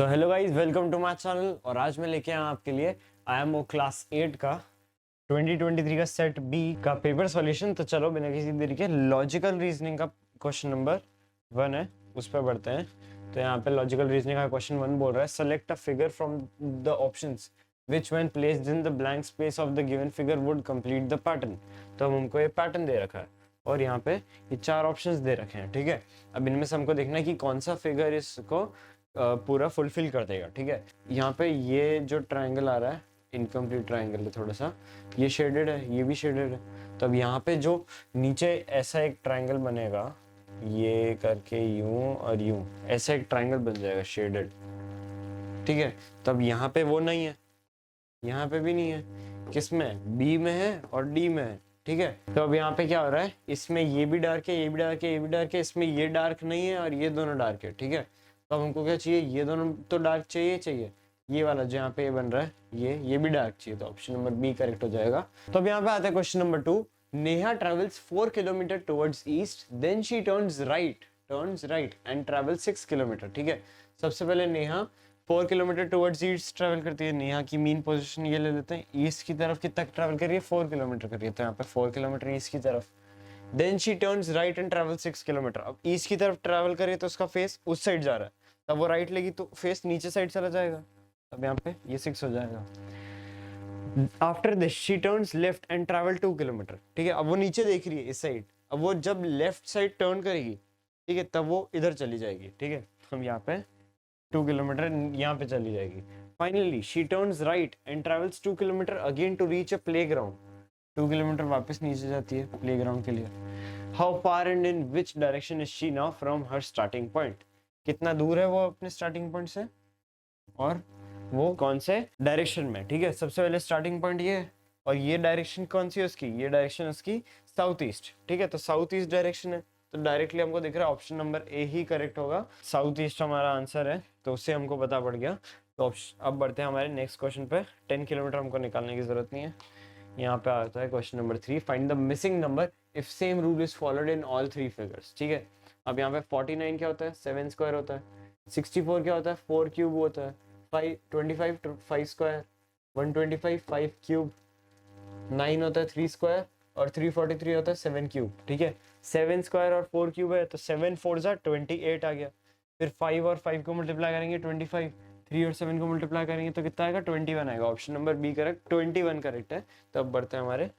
So hello guys, welcome to my channel. और आज मैं लेके आया आपके लिए IMO क्लास 8 का 2023 का सेट बी का पेपर सॉल्यूशन। तो चलो बिना किसी देरी के लॉजिकल रीजनिंग का क्वेश्चन नंबर 1 है, उस पर बढ़ते हैं। तो यहाँ पे लॉजिकल रीजनिंग का क्वेश्चन 1 बोल रहा है, select a figure from the options which when placed in the blank space of the given figure would complete the pattern. तो हम हमको ये पैटर्न दे रखा है और यहाँ पे ये 4 ऑप्शंस दे रखे हैं। ठीक है, अब इनमें से हमको देखना है कि कौन सा फिगर इसको पूरा फुलफिल कर देगा। ठीक है, यहाँ पे ये जो ट्रायंगल आ रहा है इनकम्प्लीट ट्रायंगल है, थोड़ा सा ये शेडेड है, ये भी शेडेड है। तो अब यहाँ पे जो नीचे ऐसा एक ट्रायंगल बनेगा, ये करके यूं और यूं ऐसा एक ट्रायंगल बन जाएगा शेडेड। ठीक है, तब यहाँ पे वो नहीं है, यहाँ पे भी नहीं है, किसमें? बी में है और डी में है। ठीक है, तो अब यहाँ पे क्या हो रहा है, इसमें ये भी डार्क है, ये भी डार्क है, ये भी डार्क है, इसमें ये डार्क नहीं है और ये दोनों डार्क है। ठीक है, तो अब हमको क्या चाहिए? ये दोनों तो डार्क चाहिए, ये वाला जो यहाँ पे ये बन रहा है ये भी डार्क चाहिए। तो ऑप्शन नंबर बी करेक्ट हो जाएगा। तो अब यहाँ पे आता है question number 2। Neha travels 4 kilometre towards east, then she turns right and travel 6 kilometre. ठीक है, सबसे पहले Neha 4 kilometre towards east travel करती है। नेहा की मीन पोजीशन ये ले लेते हैं, ईस्ट की तरफ कितना ट्रैवल कर रही है? 4 किलोमीटर कर रही है, तो यहाँ पे 4 किलोमीटर ईस्ट की तरफ। Then she turns right and travel 6 kilometre. अब ईस्ट की तरफ ट्रैवल करिए तो उसका फेस उस साइड जा रहा है, तब वो राइट लेगी तो फेस नीचे साइड चला जाएगा, तब यहाँ पे ये 6 हो जाएगा। After this she turns left and travel 2 kilometre. ठीक है, अब वो नीचे देख रही है इस साइड, अब वो जब लेफ्ट साइड टर्न करेगी, ठीक है, तब वो इधर चली जाएगी। ठीक है, हम यहाँ पे 2 किलोमीटर यहाँ पे चली जाएगी। Finally she turns right and travels 2 kilometre again to reach a playground. 2 kilometre वापस नीचे जाती है प्लेग्राउंड के लिए। How far and in which direction is she now from her starting point? कितना दूर है वो अपने स्टार्टिंग पॉइंट से और वो कौन से डायरेक्शन में? ठीक है, सबसे पहले स्टार्टिंग पॉइंट ये है और ये डायरेक्शन कौन सी है उसकी? ये डायरेक्शन उसकी साउथ ईस्ट। ठीक है, तो साउथ ईस्ट डायरेक्शन है, तो डायरेक्टली हमको दिख रहा है option number A he correct होगा। साउथ ईस्ट हमारा आंसर है, तो उससे हमको पता पड़ गया। तो अब बढ़ते हैं हमारे नेक्स्ट क्वेश्चन पे। 10 किलोमीटर हमको निकालने की जरूरत नहीं है। यहाँ पे आता है question number 3, find the missing number if same rule is followed in all 3 figures. ठीक है, अब यहाँ पे 49 क्या होता है? 7 स्क्वायर होता है। 64 क्या होता है? 4 क्यूब होता है। 25 5 स्क्वायर, 125 5 क्यूब, 9 होता है 3 स्क्वायर और 343 होता है 7 क्यूब। ठीक है, 7 स्क्वायर और 4 क्यूब है, तो 7 4 जा 28 आ गया। फिर 5 और 5 को मल्टीप्लाई करेंगे 25, 3 और 7 को मल्टीप्लाई करेंगे तो कितना आएगा? 21 आएगा। Option number B correct, 21 correct है। तो अब बढ़ते हैं हमारे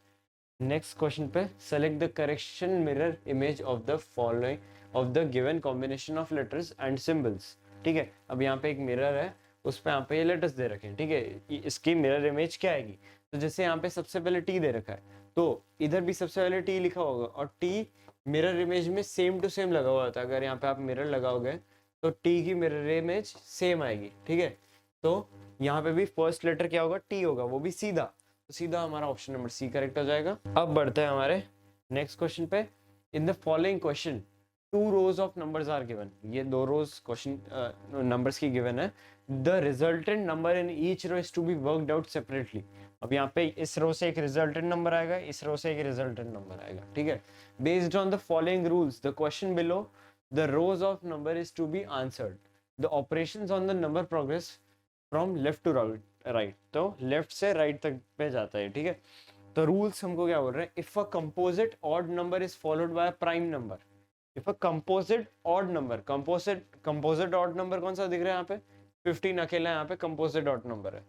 नेक्स्ट क्वेश्चन पे। Select the correction mirror image of the following of the given combination of letters and symbols. ठीक है, अब यहाँ पे एक मिरर है, उस पे यहाँ पे ये लेटर्स दे रखे हैं। ठीक है, इसकी मिरर इमेज क्या आएगी? तो जैसे यहाँ पे सबसे पहले टी दे रखा है, तो इधर भी सबसे पहले टी लिखा होगा और टी मिरर इमेज में सेम टू सेम लगा हुआ था। अगर यहाँ पे आप मिरर लगाओगे तो टी की मिरर इमेज सेम आएगी। ठीक है, तो यहाँ पे भी फर्स्ट लेटर क्या होगा? टी होगा, वो भी सीधा, तो सीधा हमारा ऑप्शन नंबर सी करेक्ट हो जाएगा। अब बढ़ते हैं हमारे नेक्स्ट क्वेश्चन पे। In the following question 2 rows of numbers are given। ये 2 rows क्वेश्चन नंबर्स की गिवन है। The resultant number in each row is to be worked out separately. अब यहाँ पे इस रो से एक रिजल्टेंट नंबर आएगा, इस रो से एक रिजल्टेंट नंबर आएगा। ठीक है, based on the following rules the question below the rows of number is to be answered. The operations on the number progress from left to right, तो लेफ्ट से right तक पे जाता है। ठीक है, तो रूल्स हमको क्या बोल रहे हैं? If a composite odd number is followed by prime number, if a composite odd number, composite odd number कौन सा दिख रहा है यहाँ पे? 15 अकेला यहाँ पे कंपोजिट ऑड नंबर है,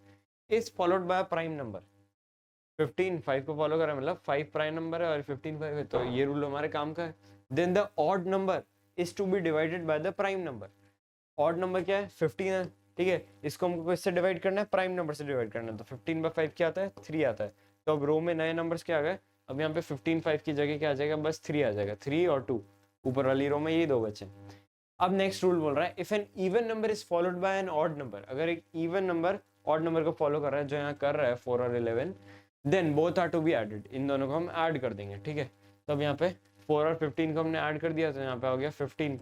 is followed by prime number. 15 5 को फॉलो करा, मतलब 5 प्राइम नंबर है और 15 5 है, तो ये रूल हमारे काम का है। Then the odd number is to be divided by the prime number. Odd number क्या है? 15 है। ठीक है, इसको हमको किससे डिवाइड करना है? प्राइम नंबर से डिवाइड करना है, तो 15 बाय 5 क्या आता है? 3 आता है। तो अब रो में नए नंबर्स क्या आ गए? अब यहाँ पे 15 5 की जगह क्या आ जाएगा? बस 3 आ जाएगा, 3 और 2। ऊपर वाली रो में ये 2 बचे। अब नेक्स्ट रूल बोल रहा है, if an even number is followed by an odd number, अगर एक इवन नंबर ऑड नंबर को फॉलो कर रहा है, जो यहाँ कर रहा है 4 और 11, then both are to be added, इन दोनों को हम ऐड कर देंगे। ठीक है, तो अब यहाँ पे 4 और 15 को हमने ऐड कर दिया, तो यहाँ पे हो गया 15।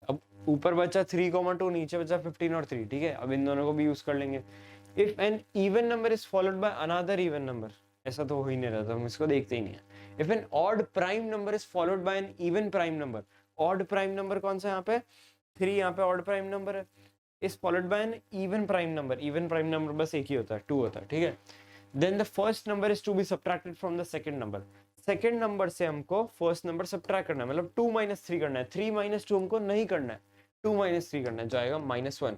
अब ऊपर बचा 3,2, नीचे बचा 15 और 3। ठीक है, अब इन दोनों को भी यूज कर लेंगे। If an even number is followed by another even number, ऐसा तो हो ही नहीं रहा था, हम इसको देखते ही नहीं है। If an odd prime number is followed by an even prime number, odd prime number कौन सा? यहाँ पे 3, यहाँ पे ऑड प्राइम नंबर है। Is followed by an even prime number, even prime number बस एक ही होता है, 2 होता है, ठीक है। Then the first number is to be subtracted from the second number, second number से हमको फर्स्ट नंबर सब्ट्रैक्ट करना है, मतलब 2 - 3 करना है, 3 - 2 हमको नहीं करना है, 2 - 3 करना है, जो आएगा -1,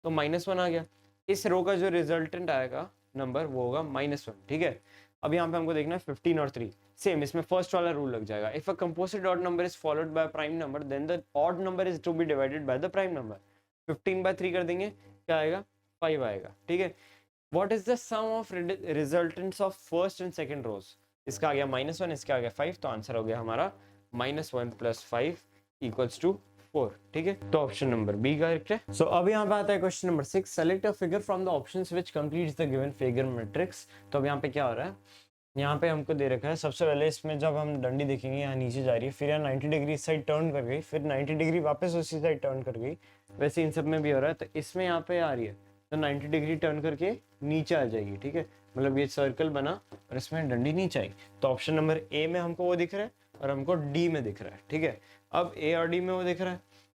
तो -1 आ गया। इस रो का जो रिजल्टेंट आएगा नंबर वो होगा -1, ठीक है। अब यहाँ पे हमको देखना है 15 और 3, सेम इसमें फर्स्ट वाला रूल लग जाएगा। If a composite odd number is followed by prime number then the odd number is to be divided by the prime number. 15/3 कर देंगे, क्या आएगा, 5 आएगा, ठीक है। What is the sum of resultants of first and second rows, इसका आ गया -1, इसका आ गया 5, तो आंसर हो गया हमारा -1 + 5 = 4, ठीक है। तो ऑप्शन नंबर बी करेक्ट है। सो अब यहाँ पे आता है question number 6, select a figure from the options which completes the given figure matrix. तो अब यहाँ पे क्या हो रहा है, यहाँ पे हमको दे रखा है, सबसे पहले इसमें जब हम डंडी देखेंगे यहाँ नीचे जा रही है, फिर यहाँ 90 डिग्री इस साइड टर्न कर गई, फिर 90 डिग्री वापस उसी साइड टर्न कर गई, वैसे इन सब में भी हो रहा है। तो इसमें यहाँ पे आ रही है तो 90 डिग्री टर्न करके नीचे आ जाएगी, ठीक है, मतलब ये सर्कल बना और इसमें डंडी नीचे आई। तो ऑप्शन नंबर ए में हमको वो दिख रहा है और हमको डी में दिख रहा है, ठीक है। अब ए और डी में वो दिख रहा है,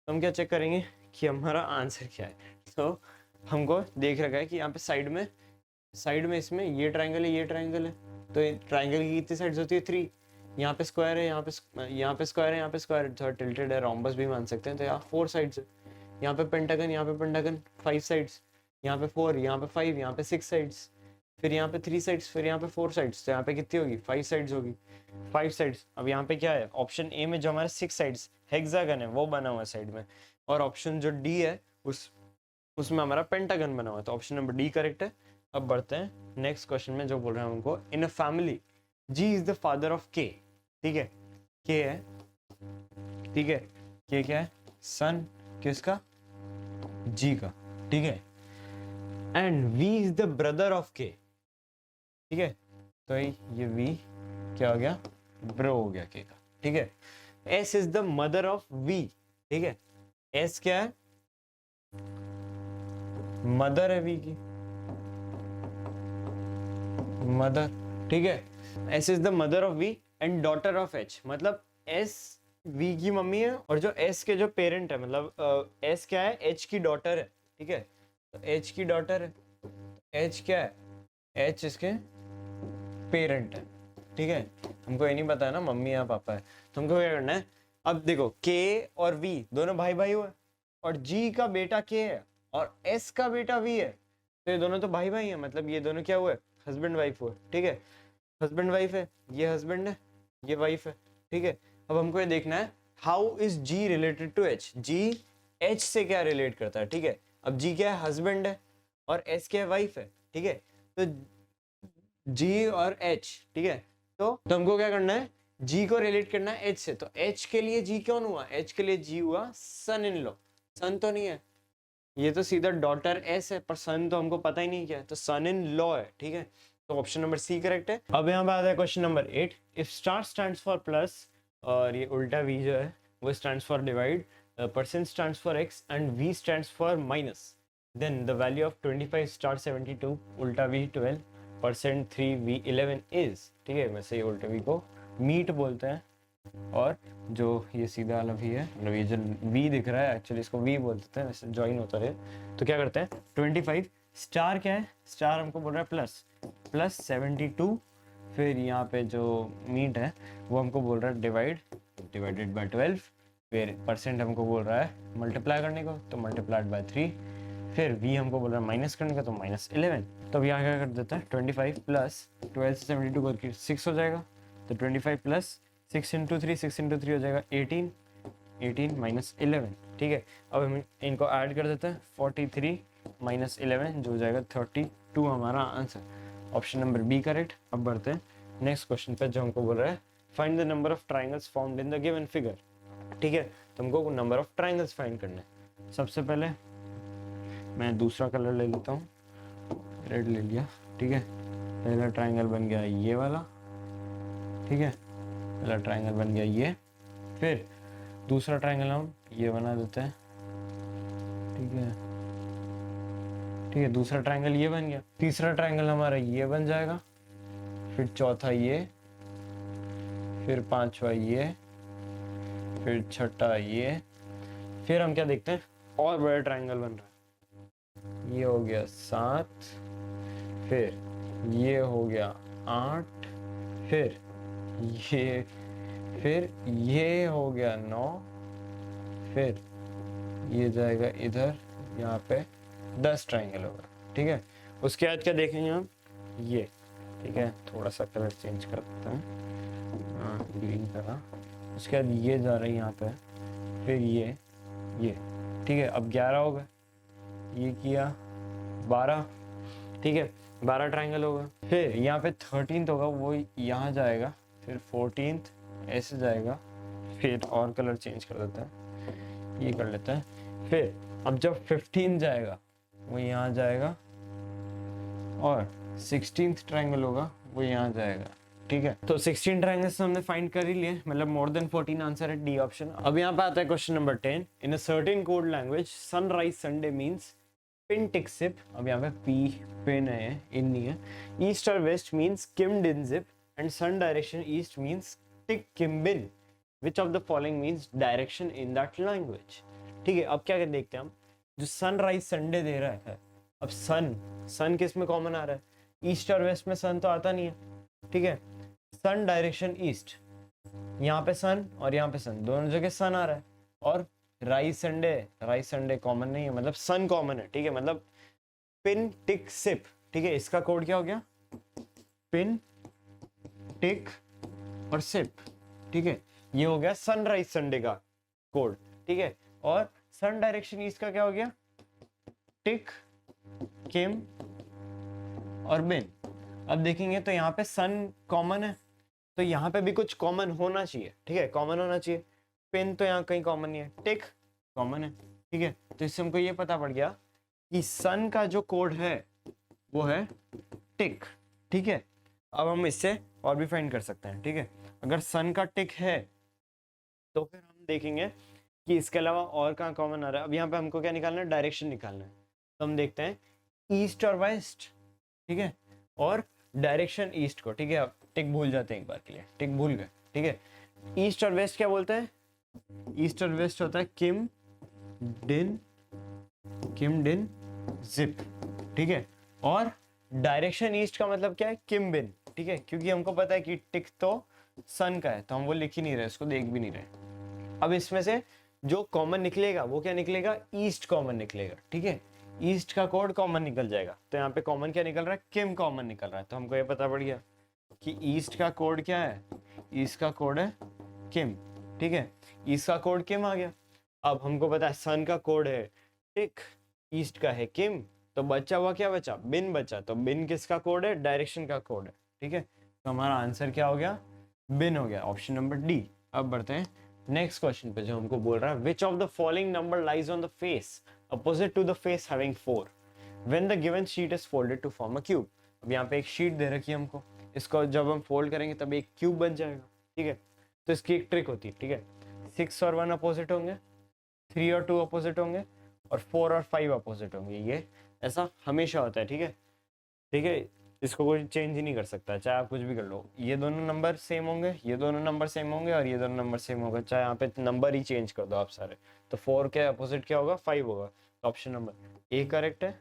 तो हम क्या चेक करेंगे कि हमारा आंसर क्या है। तो हमको देख रखा है कि यहाँ पे साइड में इसमें ये ट्राइंगल है, ये ट्राइंगल है, तो ट्राइंगल की कितनी साइड्स होती है, 3। यहाँ पे स्क्वायर है, यहाँ पे स्क्वायर है, यहाँ पे स्क्वायर थोड़ा टिल्टेड है, रोम्बस भी मान सकते हैं, तो यहाँ 4 साइड्स है। यहाँ पे पेंटागन 5 साइड्स, यहाँ पे 4, यहाँ पे 5, यहाँ पे 6 साइड्स, फिर यहाँ पे 3 साइड्स, फिर यहाँ पे 4 साइड्स, तो यहाँ पे कितनी होगी, 5 साइड्स होगी, 5 साइड्स। अब यहाँ पे क्या है, ऑप्शन ए में जो हमारे 6 साइड्स हेक्सागन है वो बना हुआ है साइड में, और ऑप्शन जो डी है उसमें हमारा पेंटागन बना हुआ है, तो ऑप्शन नंबर डी करेक्ट है। अब बढ़ते हैं नेक्स्ट क्वेश्चन में, जो बोल रहे हैं हमको, in a family G is the father of K, ठीक है, के है, ठीक है, के क्या है, सन किसका, जी का, ठीक है, and V is the brother of K, ठीक है, तो ये वी क्या हो गया, ब्रो हो गया के का, ठीक है। S is the mother of V, ठीक है, एस क्या है, मदर है वी की, मदर, ठीक है। S is the mother of V and daughter of H, मतलब एस वी की मम्मी है और जो एस के जो पेरेंट है, मतलब एस क्या है, एच की डॉटर है, ठीक है, तो एच की डॉटर है, एच क्या है, एच इसके पेरेंट है, ठीक है। हमको ये नहीं पता है ना मम्मी या पापा है, तो हमको क्या करना है, अब देखो के और वी दोनों भाई भाई हुए, और जी का बेटा के है और एस का बेटा वी है, तो ये दोनों तो भाई भाई है, मतलब ये दोनों क्या हुए, हस्बैंड वाइफ हुए, ठीक है, हस्बैंड वाइफ है, ये हस्बैंड है, ये वाइफ है, ठीक है। अब हमको ये देखना है how is G related to H, G H से क्या रिलेट करता है, ठीक है। अब जी क्या है, हस्बैंड है, और एस क्या है, वाइफ है, ठीक है, तो जी और एच, ठीक है, तो हमको क्या करना है, जी को रिलेट करना है एच से, तो एच के लिए जी कौन हुआ, एच के लिए जी हुआ सन इन लॉ, सन तो नहीं है, ये तो सीधा डॉटर एस है, पर सन तो हमको पता ही नहीं क्या है, तो सन इन लॉ है, ठीक है, तो ऑप्शन नंबर सी करेक्ट है। अब यहाँ पे आता है question number 8, if star stands for plus और ये उल्टा वी जो है वो stands for divide, percent stands for X and V stands for minus, then the value of 25 star 72 उल्टा वी 12 परसेंट 3 वी 11 इज, ठीक है, वैसे ये उल्टा वी को मीट बोलते हैं, और जो ये सीधा वाला वी है, मतलब ये जो वी दिख रहा है एक्चुअली इसको वी बोलते हैं, वैसे ज्वाइन होता रहे, तो क्या करते हैं 25 स्टार क्या है, स्टार हमको बोल रहा है प्लस 72, फिर यहाँ पे जो मीट है वो हमको बोल रहा है डिवाइडेड बाय 12, फिर परसेंट हमको बोल रहा है मल्टीप्लाई करने को, तो मल्टीप्लाइड बाय 3, फिर v हमको बोल रहा है माइनस करने का, तो -11, तो अब यहाँ क्या कर देता है 25 प्लस 12 से 72 करके 6 हो जाएगा, तो 25 प्लस 6 इंटू 3 हो जाएगा 18 -11, ठीक है। अब हम इनको ऐड कर देते हैं 43 -11 जो हो जाएगा 32 हमारा answer, option number B correct. अब बढ़ते हैं नेक्स्ट क्वेश्चन पे, जो हमको बोल रहा है find the number of triangles formed in the given figure, ठीक है, तो हमको नंबर ऑफ ट्राइंगल्स फाइंड करना है। सबसे पहले मैं दूसरा कलर ले लेता हूँ, रेड ले लिया, ठीक है, पहला ट्राइंगल बन गया ये वाला, ठीक है, पहला ट्राइंगल बन गया ये, फिर दूसरा ट्राइंगल हम ये बना देते हैं, ठीक है, दूसरा ट्राइंगल ये बन गया, तीसरा ट्राइंगल हमारा ये बन जाएगा, फिर चौथा ये, फिर पांचवा ये, फिर छठा ये, फिर हम क्या देखते हैं और बड़ा ट्राइंगल बन रहा है, ये हो गया 7, फिर ये हो गया 8, फिर ये हो गया 9, फिर ये जाएगा इधर, यहाँ पे 10 ट्राइंगल होगा, ठीक है। उसके बाद क्या देखेंगे हम, ये, ठीक है, थोड़ा सा कलर चेंज कर देते हैं, हाँ ग्रीन करा। उसके बाद ये जा रहा है यहाँ पे, फिर ये, ठीक है। अब 11 हो गए, ये किया 12, ठीक है, 12 ट्राइंगल होगा। फिर यहाँ पे 13th होगा, वो यहाँ जाएगा, फिर 14th ऐसे जाएगा, फिर और कलर चेंज कर देते हैं, ये कर लेते हैं। फिर अब जब 15 जाएगा वो यहाँ जाएगा, और 16th ट्राइंगल होगा वो यहाँ जाएगा, ठीक है। तो 16 ट्राइंगल्स हमने फाइंड कर ही लिए, मतलब मोर देन 14 आंसर है डी ऑप्शन। अब यहाँ पे आता है question number 10। In a certain code language sunrise Sunday means pin tick sip, अब यहाँ पे पी पिन है, इन नहीं है। ईस्ट और waste means kim din zip, and sun direction east means tick kim bin. Which of the following means direction in that language, ठीक है। अब क्या देखते हैं हम, जो सनराइज संडे दे रहा है, अब सन किस में कॉमन आ रहा है, ईस्ट और वेस्ट में सन तो आता नहीं है, ठीक है। सन डायरेक्शन ईस्ट, यहाँ पे सन और यहाँ पे सन, दोनों जगह सन आ रहा है। और राइज संडे कॉमन नहीं है, मतलब सन कॉमन है, ठीक है। मतलब पिन टिक सिप, ठीक है, इसका कोड क्या हो गया, पिन टिक और सिप, ठीक है। ये हो गया सनराइज संडे का कोड, ठीक है। और सन डायरेक्शन ईस्ट का क्या हो गया, टिक किम और बिन। अब देखेंगे तो यहाँ पे सन कॉमन है, तो यहाँ पे भी कुछ कॉमन होना चाहिए, ठीक है, कॉमन होना चाहिए। पिन तो यहाँ कहीं कॉमन नहीं है, टिक कॉमन है, ठीक है। तो इससे हमको ये पता पड़ गया कि सन का जो कोड है वो है टिक, ठीक है। अब हम इससे और भी फाइंड कर सकते हैं, ठीक है। अगर सन का टिक है तो फिर हम देखेंगे कि इसके अलावा और कहाँ कॉमन आ रहा है। अब यहाँ पे हमको क्या निकालना है, डायरेक्शन निकालना है। तो हम देखते हैं ईस्ट और वेस्ट, ठीक है, और डायरेक्शन ईस्ट को, ठीक है। अब टिक भूल जाते हैं एक बार के लिए, टिक भूल गए, ठीक है। ईस्ट और वेस्ट क्या बोलते हैं, ईस्ट और वेस्ट होता है किम डिन जिप, ठीक है। और डायरेक्शन ईस्ट का मतलब क्या है, किम बिन, ठीक है, क्योंकि हमको पता है कि टिक तो सन का है, तो हम वो लिख ही नहीं रहे, उसको देख भी नहीं रहे। अब इसमें से जो कॉमन निकलेगा वो क्या निकलेगा, ईस्ट कॉमन निकलेगा, ठीक है। ईस्ट का कोड कॉमन निकल जाएगा, तो यहाँ पे कॉमन क्या निकल रहा है, किम कॉमन निकल रहा है। तो हमको ये पता पड़ गया कि ईस्ट का कोड क्या है, ईस्ट का कोड है किम, ठीक है। ईस्ट का कोड किम आ गया। अब हमको पता है सन का कोड है टिक, ईस्ट का है किम, तो बचा हुआ क्या बचा, बिन बचा। तो बिन किसका कोड है, डायरेक्शन का कोड है, ठीक है। तो हमारा आंसर क्या हो गया, बिन हो गया, ऑप्शन नंबर डी। अब बढ़ते हैं नेक्स्ट क्वेश्चन पे, जो हमको बोल रहा है विच of the following number lies on the face opposite to the face having 4 when the given sheet is folded to form a cube। अब यहाँ पे एक शीट दे रखी है हमको, इसको जब हम फोल्ड करेंगे तब एक क्यूब बन जाएगा, ठीक है। तो इसकी एक ट्रिक होती है, ठीक है। 6 और 1 अपोजिट होंगे, 3 और 2 अपोजिट होंगे, और 4 और 5 अपोजिट होंगे। ये ऐसा हमेशा होता है, ठीक है, ठीक है। इसको कोई चेंज ही नहीं कर सकता, चाहे आप कुछ भी कर लो। ये दोनों नंबर सेम होंगे, ये दोनों नंबर सेम होंगे, और ये दोनों नंबर सेम होगा, चाहे यहाँ पे नंबर ही चेंज कर दो आप सारे। तो 4 के अपोजिट क्या होगा, 5 होगा। तो ऑप्शन नंबर ए करेक्ट है।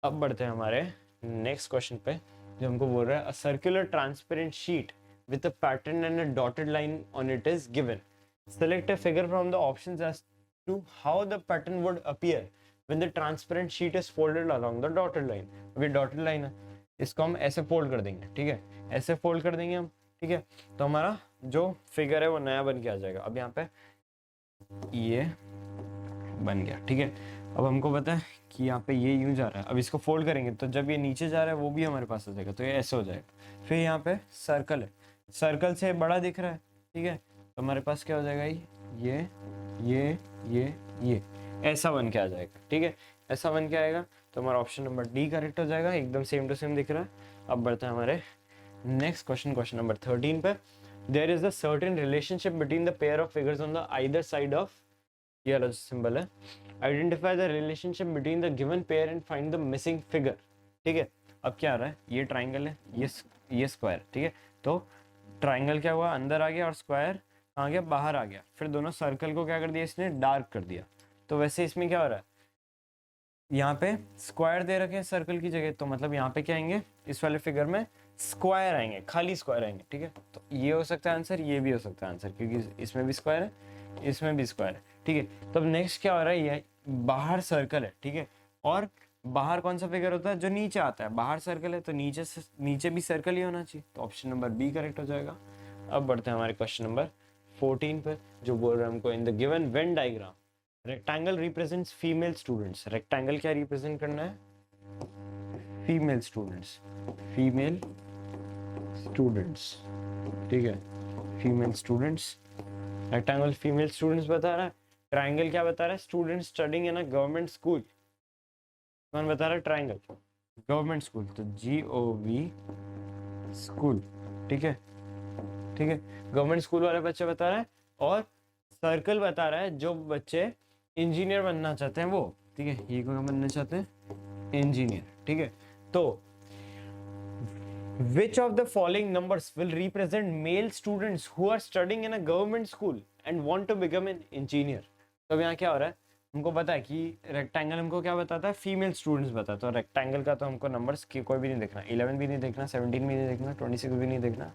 अब बढ़ते हैं हमारे नेक्स्ट क्वेश्चन पे, जो हमको बोल रहा है a circular transparent sheet with a pattern and a dotted line on it is given. Select a figure from the options as to how the pattern would appear when the transparent sheet is folded along the dotted line। अभी dotted line है, इसको हम ऐसे fold कर देंगे, ठीक है, ऐसे फोल्ड कर देंगे हम, ठीक है। तो हमारा जो फिगर है वो नया बन के आ जाएगा। अब यहाँ पे ये बन गया, ठीक है। अब हमको पता है कि यहाँ पे ये यूं जा रहा है, अब इसको फोल्ड करेंगे तो जब ये नीचे जा रहा है वो भी हमारे पास आ जाएगा, तो ये ऐसे हो जाएगा। फिर यहाँ पे सर्कल है, सर्कल से बड़ा दिख रहा है, ठीक है, तो हमारे पास क्या हो जाएगा, ये ऐसा बन के आ जाएगा, ठीक है, ऐसा बन के आएगा। तो हमारा ऑप्शन नंबर डी करेक्ट हो जाएगा, एकदम सेम टू सेम दिख रहा है। अब बढ़ते हैं हमारे नेक्स्ट क्वेश्चन, क्वेश्चन नंबर 13 पे। There is a certain relationship between the pair of figures on the either side of, ये वाला सिंबल है, identify the relationship between the given pair and find the missing figure, ठीक है। अब क्या आ रहा है, ये ट्राइंगल है, ये स्क्वायर, ठीक है। तो ट्राइंगल क्या हुआ, अंदर आ गया, और स्क्वायर कहाँ गया, बाहर आ गया। फिर दोनों सर्कल को क्या कर दिया, इसने डार्क कर दिया। तो वैसे इसमें क्या हो रहा है, यहाँ पे स्क्वायर दे रखे हैं सर्कल की जगह, तो मतलब यहाँ पे क्या आएंगे, इस वाले फिगर में स्क्वायर आएंगे, खाली स्क्वायर आएंगे, ठीक है। तो ये हो सकता है आंसर, ये भी हो सकता है आंसर, क्योंकि इसमें भी स्क्वायर है, इसमें भी स्क्वायर है, ठीक है। तो अब नेक्स्ट क्या हो रहा है, ये बाहर सर्कल है, ठीक है, और बाहर कौन सा फिगर होता है, जो नीचे आता है, बाहर सर्कल है तो नीचे से नीचे भी सर्कल ही होना चाहिए, तो ऑप्शन नंबर बी करेक्ट हो जाएगा। अब बढ़ते हैं हमारे क्वेश्चन नंबर 14 पर, जो बोल रहा है हमको in the given Venn diagram rectangle represents female students. Rectangle क्या रिप्रेजेंट करना है, फीमेल स्टूडेंट्स, फीमेल स्टूडेंट्स, ठीक है, female students. Rectangle female students बता रहा है, ट्रायंगल क्या बता रहा है, students studying in a government school. कौन बता रहा है, ट्रायंगल, गवर्नमेंट स्कूल, तो GOV स्कूल, ठीक है, ठीक है, गवर्नमेंट स्कूल वाले बच्चे बता रहा है। और सर्कल बता रहा है जो बच्चे इंजीनियर बनना चाहते हैं वो, ठीक है, ये कौन बनना चाहते हैं, इंजीनियर, ठीक है। तो which of the following numbers will represent male students who are studying in a government school and want to become an engineer। तो अब यहाँ क्या हो रहा है, हमको पता है कि रेक्टेंगल हमको क्या बताता है, फीमेल स्टूडेंट्स बताता है, तो रेक्टेंगल का तो हमको नंबर्स की कोई भी नहीं देखना, 11 भी नहीं देखना, 17 भी नहीं देखना, 26 भी नहीं देखना,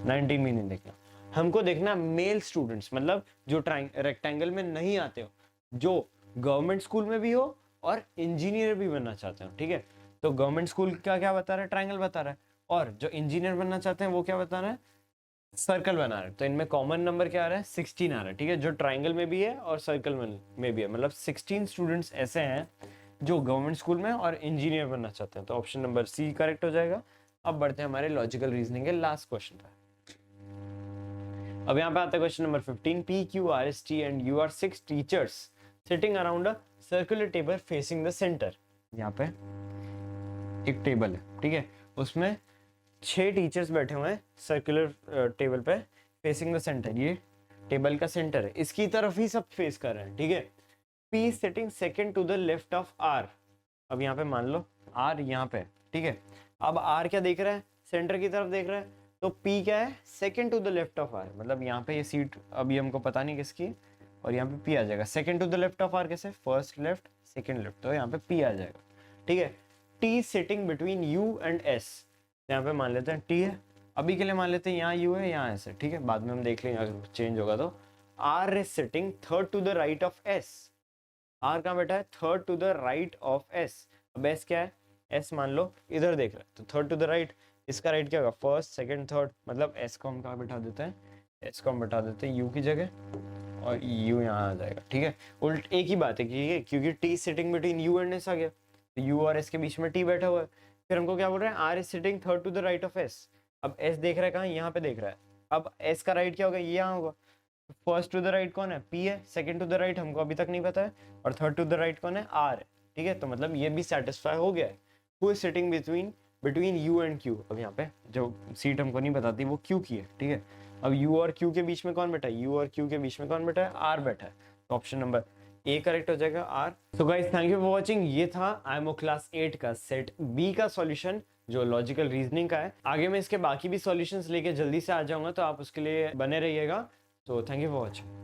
19 भी नहीं देखना, हमको देखना मेल स्टूडेंट्स, मतलब जो रेक्टेंगल में नहीं आते हो, जो गवर्नमेंट स्कूल में भी हो और इंजीनियर भी बनना चाहते हो, ठीक है। तो गवर्नमेंट स्कूल का क्या बता रहा है, ट्रायंगल बता रहा है, और जो इंजीनियर बनना चाहते हैं वो क्या बता रहा है, सर्कल बना रहा है। तो इनमें कॉमन नंबर क्या आ रहा है, 16 आ रहा है, ठीक है, जो ट्रायंगल में भी है और सर्कल में भी है, मतलब 16 स्टूडेंट्स ऐसे हैं जो गवर्नमेंट स्कूल में और इंजीनियर बनना चाहते हैं, तो ऑप्शन नंबर सी करेक्ट हो जाएगा। अब बढ़ते हैं हमारे लॉजिकल रीजनिंग के लास्ट क्वेश्चन पर। अब यहाँ पे आता है question number 15, PQRST and U R 6 teachers sitting around a circular table facing the centre. यहाँ पे एक टेबल है, ठीक है, उसमें 6 टीचर्स बैठे हुए हैं सर्कुलर टेबल पे फेसिंग द सेंटर, ये टेबल का सेंटर है, इसकी तरफ ही सब फेस कर रहे हैं, ठीक है। P sitting second to the left of R। अब यहाँ पे मान लो R यहाँ पे, ठीक है, अब R क्या देख रहा है, सेंटर की तरफ देख रहा है, तो P क्या है, second to the left of R, मतलब यहाँ पे ये सीट अभी हमको पता नहीं किसकी, और यहाँ पे P आ जाएगा, second to the left of R कैसे, फर्स्ट लेफ्ट सेकंड लेफ्ट, तो यहाँ पे P आ जाएगा, ठीक है। T sitting between U and S, यहाँ पे मान लेते हैं T है, अभी के लिए मान लेते हैं यहाँ U है, यहाँ S है, ठीक है, बाद में हम देख लेंगे अगर चेंज होगा तो। R is sitting third to the right of S, R कहाँ बैठा है, third to the right of S। अब S क्या है, S मान लो इधर देख रहा है, तो थर्ड टू द राइट, इसका राइट क्या होगा, फर्स्ट सेकंड थर्ड, मतलब S को हम कहाँ बैठा देते हैं, S को हम बैठा देते हैं U की जगह, और U यहाँ आ जाएगा, ठीक है। उल्ट एक ही बात है कि क्योंकि T sitting between U and S आ गया, तो U और S के बीच में T बैठा हुआ है, फिर हमको क्या बोल रहे हैं, R is sitting third to the right of S। अब S देख रहा है कहाँ, यहाँ पे देख रहा है, अब S का राइट क्या होगा, ये यहाँ होगा, फर्स्ट टू द राइट कौन है, P है, सेकंड टू द राइट हमको अभी तक नहीं पता है, और थर्ड टू द राइट कौन है, R है, ठीक है। तो मतलब ये भी सेटिस्फाई हो गया है। Who is sitting between U and Q, अब यहाँ पे जो सीट हमको नहीं बताती वो Q की है, ठीक है। अब U और Q के बीच में कौन बैठा है, U और Q के बीच में कौन बैठा है, R बैठा है, तो ऑप्शन नंबर ए करेक्ट हो जाएगा, R। So guys thank you for watching, ये था IMO क्लास 8 का सेट बी का सॉल्यूशन जो लॉजिकल रीजनिंग का है। आगे मैं इसके बाकी भी सॉल्यूशंस लेके जल्दी से आ जाऊंगा, तो आप उसके लिए बने रहिएगा। तो थैंक यू फॉर वॉचिंग।